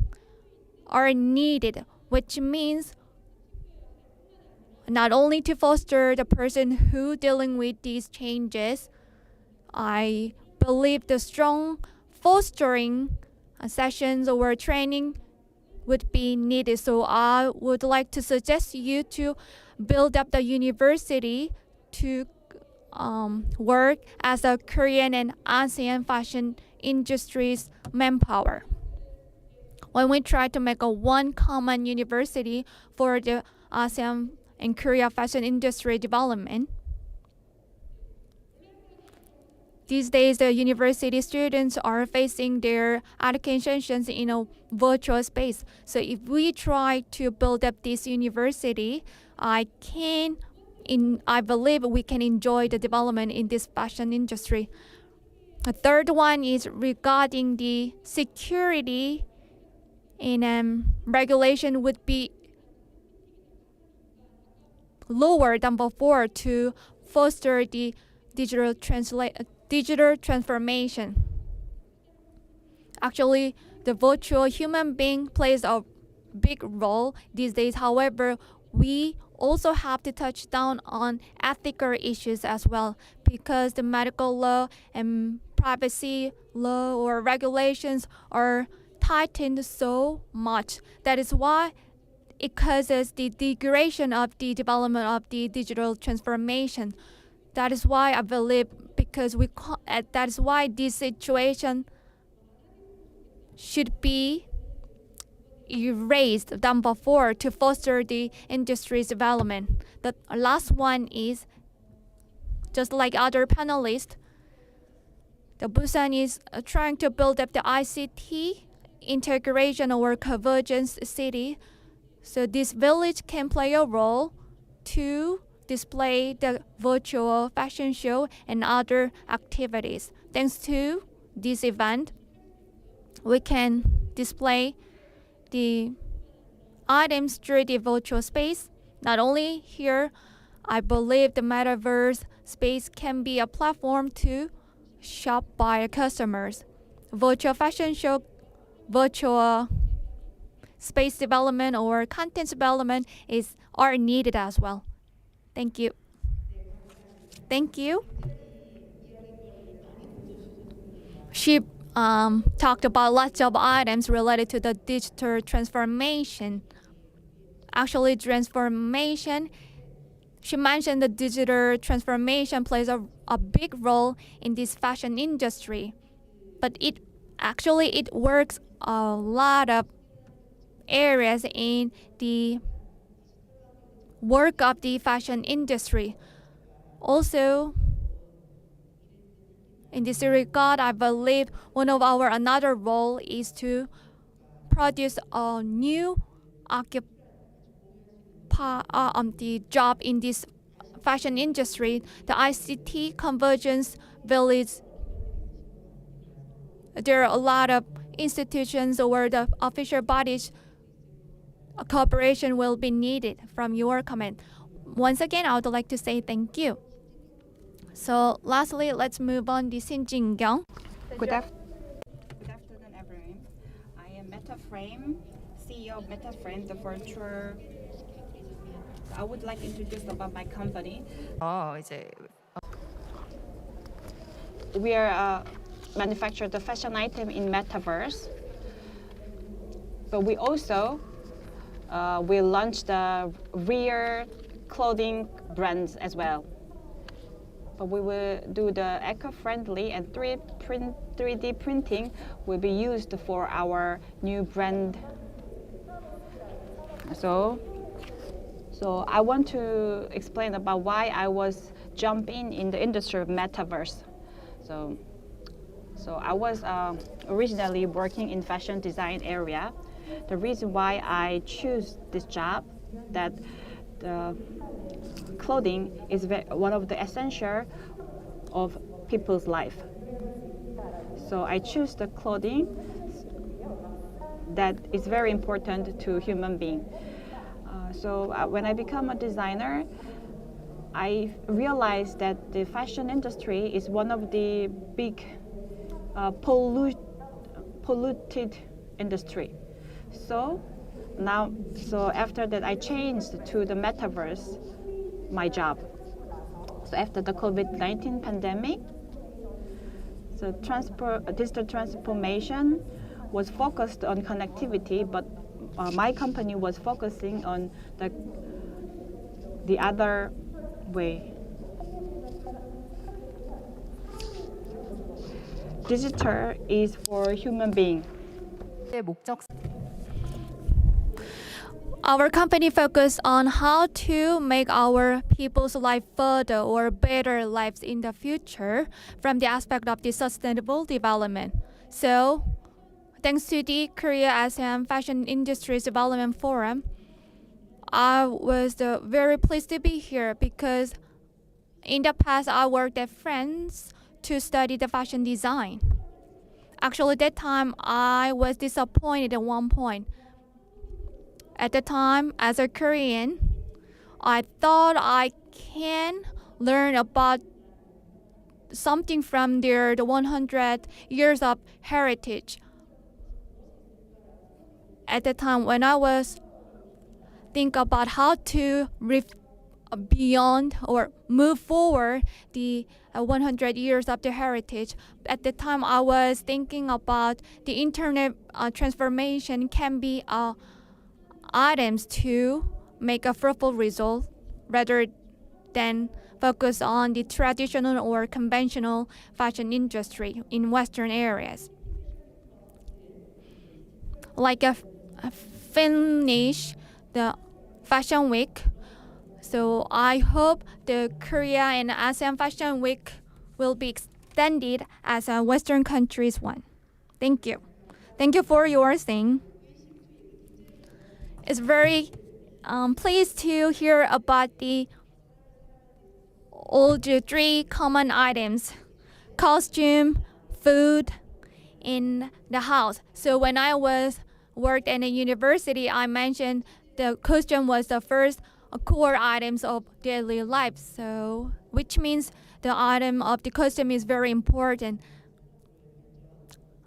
are needed, which means not only to foster the person who dealing with these changes. I believe the strong fostering sessions or training would be needed. So I would like to suggest you to build up the university to work as a Korean and ASEAN fashion industry's manpower. When we try to make a one common university for the ASEAN and Korea fashion industry development, these days the university students are facing their educations in a virtual space. So if we try to build up this university, I believe we can enjoy the development in this fashion industry. The third one is regarding the security, and regulation would be lower than before to foster the digital transformation. Actually, the virtual human being plays a big role these days. However, we also have to touch down on ethical issues as well, because the medical law and privacy law or regulations are tightened so much. That is why it causes the degradation of the development of the digital transformation. That is why I believe, because that is why this situation should be erased than before to foster the industry's development. The last one is, just like other panelists, the Busan is trying to build up the ICT integration or convergence city. So this village can play a role to display the virtual fashion show and other activities. Thanks to this event, we can display the items through the virtual space. Not only here, I believe the metaverse space can be a platform to shop by customers. Virtual fashion show, virtual space development or content development are needed as well. Thank you. Thank you. She talked about lots of items related to the digital transformation. Actually, transformation, she mentioned the digital transformation plays a big role in this fashion industry. But it works a lot of areas in the work of the fashion industry. Also, in this regard, I believe one of our another role is to produce a new the job in this fashion industry. The ICT convergence village. There are a lot of institutions or the official bodies. A cooperation will be needed from your comment. Once again, I would like to say thank you. So lastly, let's move on to Shin Jin-kyung. Good afternoon, everyone. I am MetaFrame, CEO of MetaFrame, the virtual. I would like to introduce about my company. We are manufacture the fashion item in metaverse, but we also we launched the rear clothing brands as well. But we will do the eco-friendly and 3D printing will be used for our new brand. So I want to explain about why I was jumping in the industry of metaverse. So I was originally working in fashion design area. The reason why I choose this job, that the clothing is one of the essential of people's life. So I choose the clothing that is very important to human being. When I become a designer, I realized that the fashion industry is one of the big polluted industry. So after that, I changed to the metaverse, my job. So after the COVID-19 pandemic, so digital transformation was focused on connectivity, but my company was focusing on the other way. Digital is for human being. 목적 Our company focus on how to make our people's life further or better lives in the future from the aspect of the sustainable development. So, thanks to the Korea ASEAN Fashion Industries Development Forum, I was very pleased to be here because in the past I worked at France to study the fashion design. Actually, at that time I was disappointed at one point. At the time, as a Korean, I thought I can learn about something from the 100 years of heritage. At the time when I was think about how to beyond or move forward the 100 years of the heritage, at the time I was thinking about the internet transformation can be items to make a fruitful result rather than focus on the traditional or conventional fashion industry in Western areas. Like a finish the Fashion Week. So I hope the Korea and ASEAN Fashion Week will be extended as a Western countries one. Thank you. Thank you for your thing. It's very pleased to hear about all the three common items: costume, food, in the house. So when I worked in a university, I mentioned the costume was the first core items of daily life. So which means the item of the costume is very important.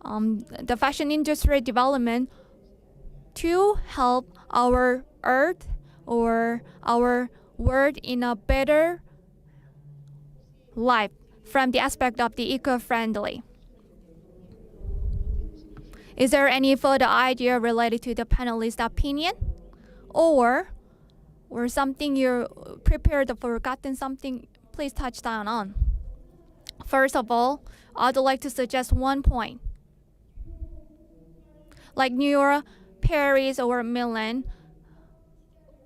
The fashion industry development to help our earth or our world in a better life from the aspect of the eco-friendly. Is there any further idea related to the panelist opinion, or something you prepared or forgotten something? Please touch down on. First of all, I'd like to suggest one point. Like New York, Paris, or Milan,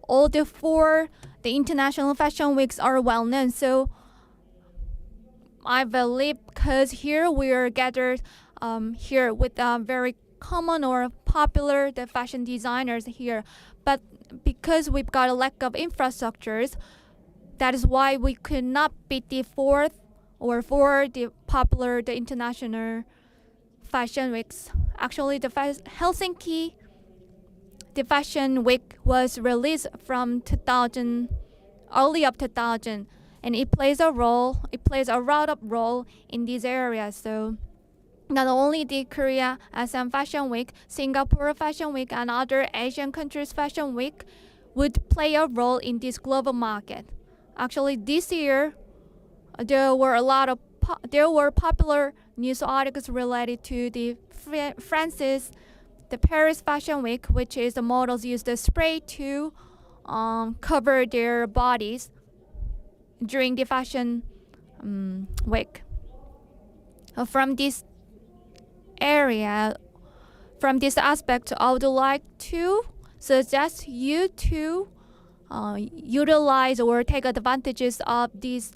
all the four the international fashion weeks are well known. So I believe because here we are gathered here with very common or popular the fashion designers here, but because we've got a lack of infrastructures, that is why we could not be the fourth or for the popular the international fashion weeks. Actually, the Helsinki the fashion week was released from 2000, early of 2000, and it plays a lot of role in these areas. So not only the Korea ASEAN Fashion Week, Singapore Fashion Week, and other Asian countries Fashion Week would play a role in this global market. Actually, this year there were popular news articles related to the the Paris Fashion Week, which is the models use the spray to cover their bodies during the fashion week. From this area, from this aspect, I would like to suggest you to utilize or take advantages of these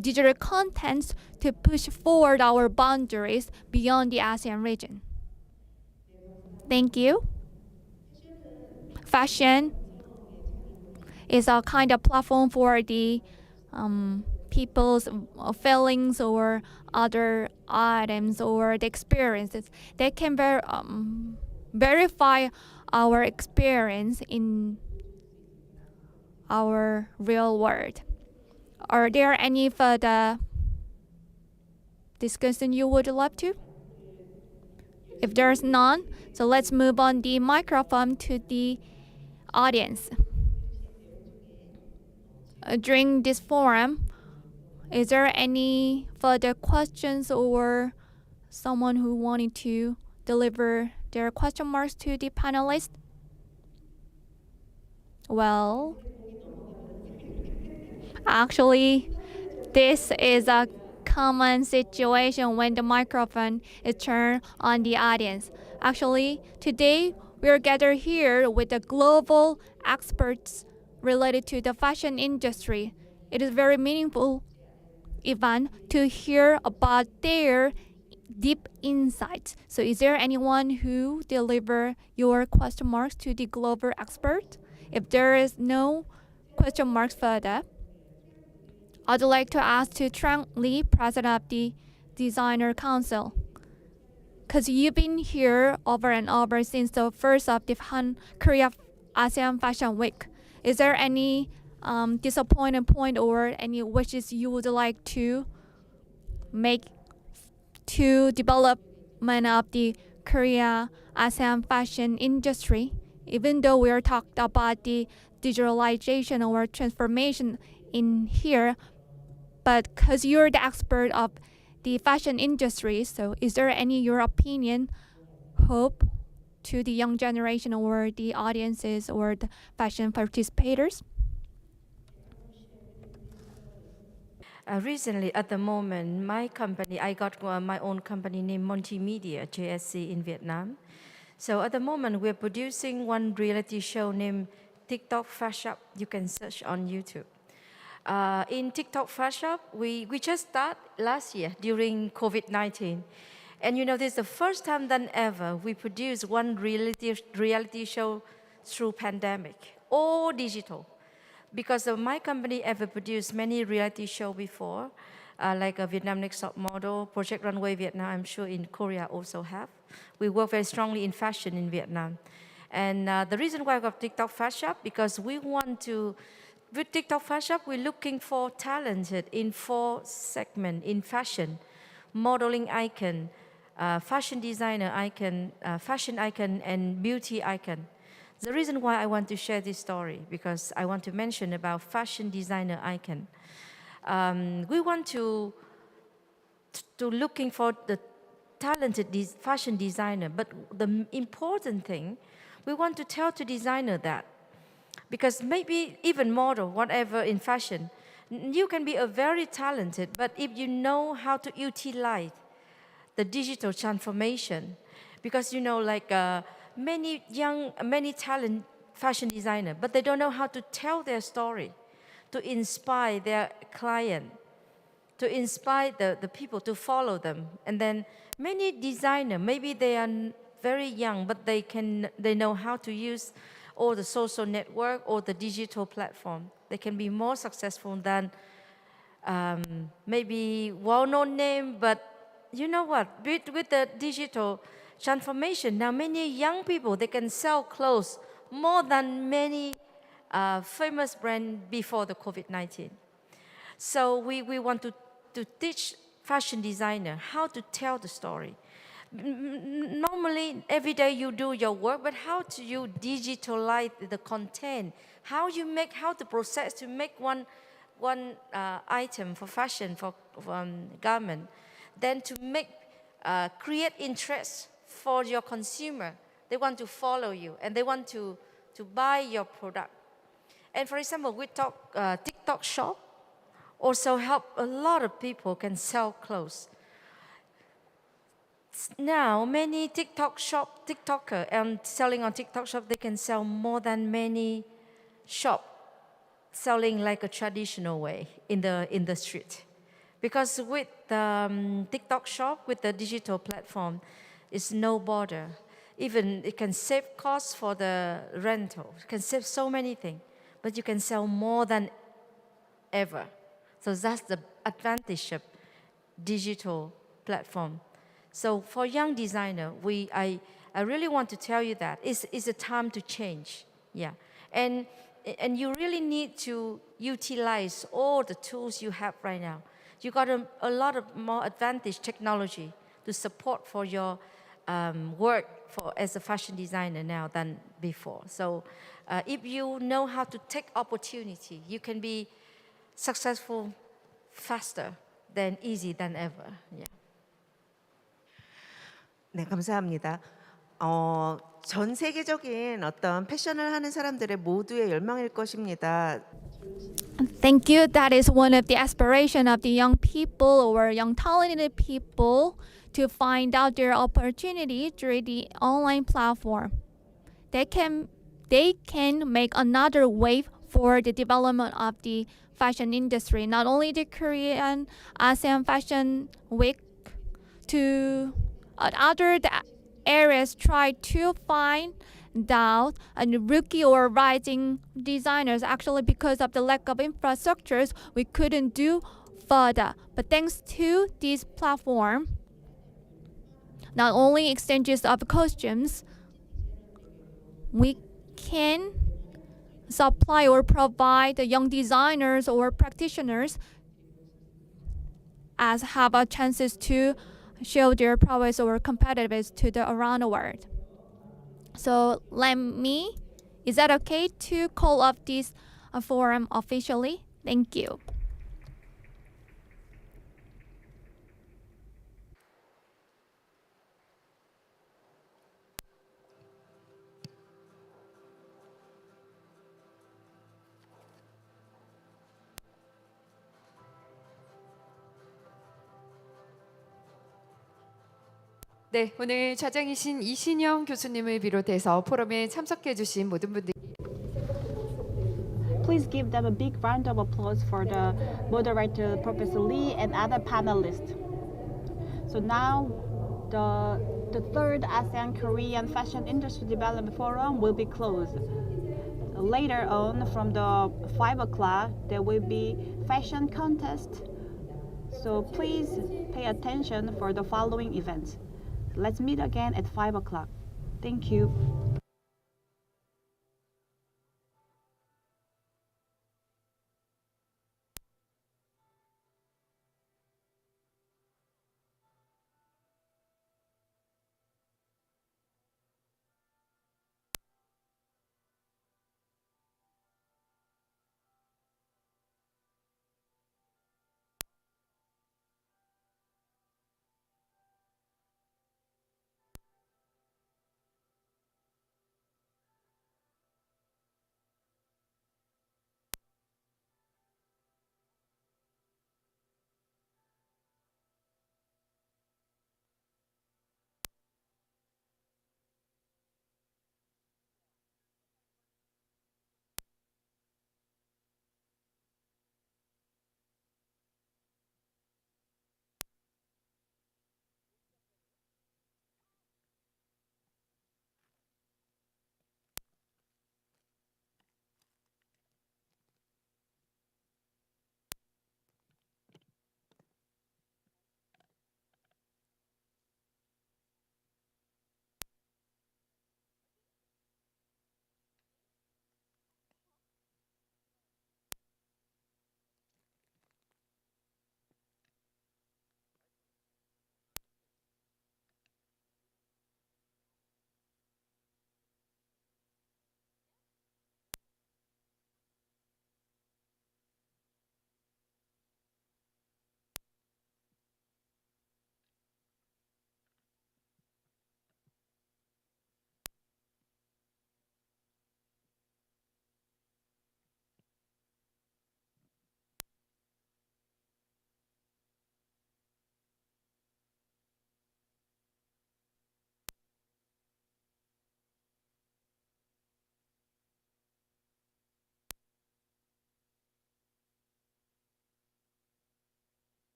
digital contents to push forward our boundaries beyond the ASEAN region. Thank you. Fashion is a kind of platform for the people's feelings or other items or the experiences. They can verify our experience in our real world. Are there any further discussion you would love to? If there's none, so let's move on the microphone to the audience. During this forum, is there any further questions or someone who wanted to deliver their question marks to the panelists? Well, actually, this is a common situation when the microphone is turned on the audience. Actually, today we are gathered here with the global experts related to the fashion industry. It is very meaningful event to hear about their deep insights. So is there anyone who deliver your question marks to the global expert? If there is no question marks further, I'd like to ask to Trang Lee, President of the Designer Council. Because you've been here over and over since the first of the Korea ASEAN Fashion Week. Is there any disappointing point or any wishes you would like to make to development of the Korea ASEAN fashion industry? Even though we are talking about the digitalization or transformation in here, but because you're the expert of the fashion industry, so is there any your opinion, hope to the young generation or the audiences or the fashion participators? Recently, at the moment, my company, I got my own company named Multimedia, JSC in Vietnam. So at the moment, we're producing one reality show named TikTok Fashion. You can search on YouTube. In TikTok Fashion, we just started last year during COVID-19. And you know, this is the first time than ever we produce one reality show through pandemic, all digital. Because my company ever produced many reality show before, like a Vietnam Next Top Model, Project Runway Vietnam, I'm sure in Korea also have. We work very strongly in fashion in Vietnam. And the reason why I got TikTok Fashion, because we want to, with TikTok Fashion, we're looking for talented in 4 segments in fashion: modeling icon, fashion designer icon, fashion icon, and beauty icon. The reason why I want to share this story, because I want to mention about fashion designer icon. We want to looking for the talented fashion designer, but the important thing, we want to tell to designer that, because maybe even model, whatever in fashion, you can be a very talented, but if you know how to utilize the digital transformation, because you know, like many talent fashion designer, but they don't know how to tell their story, to inspire their client, to inspire the people to follow them. And then many designer, maybe they are very young, but they know how to use all the social network or the digital platform. They can be more successful than maybe well-known name, but you know what? With the digital transformation, now many young people, they can sell clothes more than many famous brands before the COVID-19. So we want to teach fashion designer how to tell the story. Normally, every day you do your work, but how do you digitalize the content? How to process to make one item for fashion, for garment, then to make create interest for your consumer. They want to follow you and they want to buy your product. And for example, we talk TikTok shop also help a lot of people can sell clothes. Now, many TikToker and selling on TikTok shop, they can sell more than many shop selling like a traditional way in the street. Because with the TikTok shop, with the digital platform, it's no border. Even it can save costs for the rental. It can save so many things, but you can sell more than ever. So that's the advantage of digital platform. So for young designer, I really want to tell you that it's a time to change. Yeah, and you really need to utilize all the tools you have right now. You got a lot of more advantage technology to support for your work as a fashion designer now than before. So if you know how to take opportunity, you can be successful faster than easy than ever. Yeah. 네, 감사합니다. 전 세계적인 어떤 패션을 하는 사람들의 모두의 열망일 것입니다. Thank you. That is one of the aspiration of the young people or young talented people to find out their opportunity through the online platform. They can make another wave for the development of the fashion industry. Not only the Korean ASEAN Fashion Week, to other areas try to find out rookie or rising designers. Actually, because of the lack of infrastructures, we couldn't do further. But thanks to this platform, not only exchanges of costumes, we can supply or provide the young designers or practitioners as have a chances to show their prowess or competitiveness to the around the world. So is that okay to call up this forum officially? Thank you. 네, 오늘 좌장이신 이신영 교수님을 비롯해서 포럼에 참석해 주신 모든 분들 Please give them a big round of applause for the moderator, Professor Lee, and other panelists. So now, the third ASEAN-Korean Fashion Industry Development Forum will be closed. Later on, from the 5 o'clock, there will be fashion contest. So please pay attention for the following events. Let's meet again at 5 o'clock. Thank you.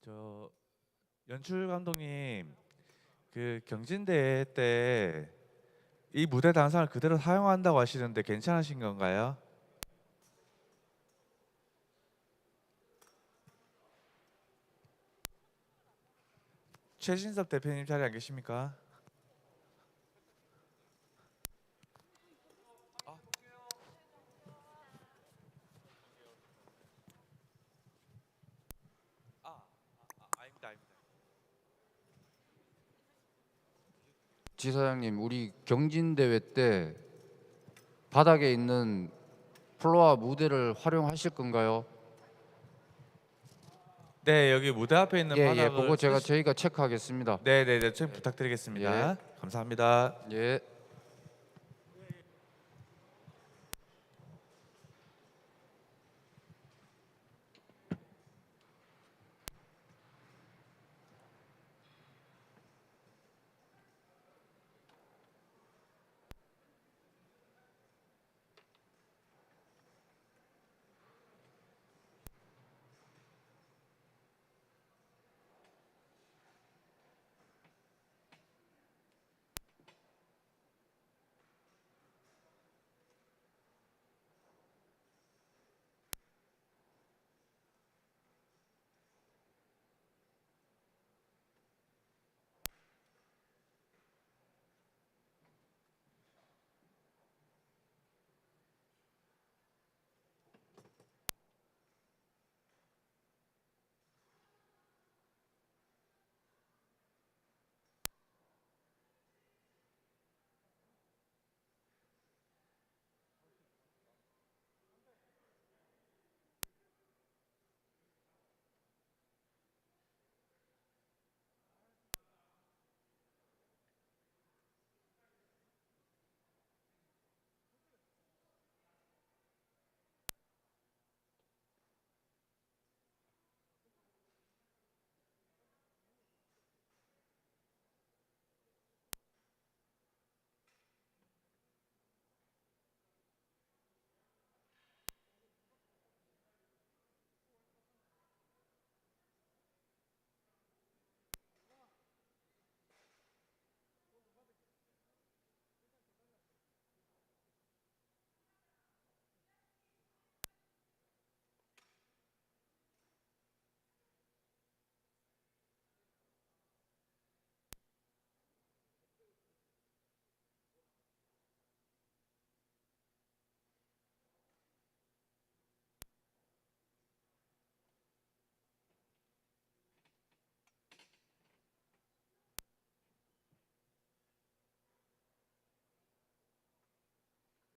저 연출 감독님, 그 경진대회 때 이 무대 단상을 그대로 사용한다고 하시는데 괜찮으신 건가요? 최신섭 대표님 자리 안 계십니까? 아닙니다. 지사장님, 우리 경진대회 때 바닥에 있는 플로어 무대를 활용하실 건가요? 네, 여기 무대 앞에 있는 예, 바닥을 그거 저희가 체크하겠습니다. 네네네, 체크 부탁드리겠습니다. 감사합니다. 예.